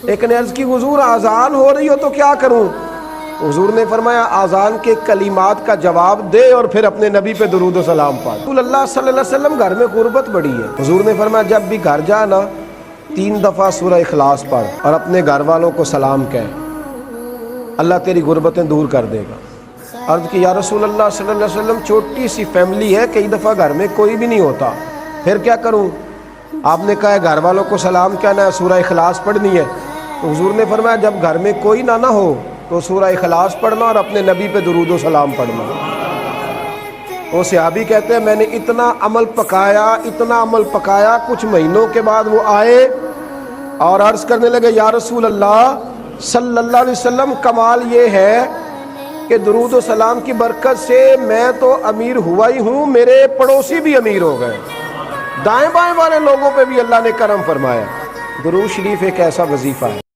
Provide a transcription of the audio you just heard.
ایک نے عرض کی حضور آزان ہو رہی ہو تو کیا کروں؟ حضور نے فرمایا آزان کے کلمات کا جواب دے اور پھر اپنے نبی پہ درود و سلام پڑھ۔ رسول اللہ صلی اللہ علیہ وسلم گھر میں غربت بڑی ہے، حضور نے فرمایا جب بھی گھر جا نا 3 دفعہ سورہ اخلاص پڑھ اور اپنے گھر والوں کو سلام کہہ، اللہ تیری غربتیں دور کر دے گا۔ عرض کی یا رسول اللہ صلی اللہ علیہ وسلم چھوٹی سی فیملی ہے، کئی دفعہ گھر میں کوئی بھی نہیں ہوتا، پھر کیا کروں؟ آپ نے کہا ہے گھر والوں کو سلام کہنا ہے، سورہ اخلاص پڑھنی ہے۔ تو حضور نے فرمایا جب گھر میں کوئی نہ ہو تو سورہ اخلاص پڑھنا اور اپنے نبی پہ درود و سلام پڑھنا۔ وہ صحابی کہتے ہیں میں نے اتنا عمل پکایا، کچھ مہینوں کے بعد وہ آئے اور عرض کرنے لگے یا رسول اللہ صلی اللہ علیہ وسلم کمال یہ ہے کہ درود و سلام کی برکت سے میں تو امیر ہوا ہی ہوں، میرے پڑوسی بھی امیر ہو گئے، دائیں بائیں والے لوگوں پہ بھی اللہ نے کرم فرمایا۔ درود شریف ایک ایسا وظیفہ ہے۔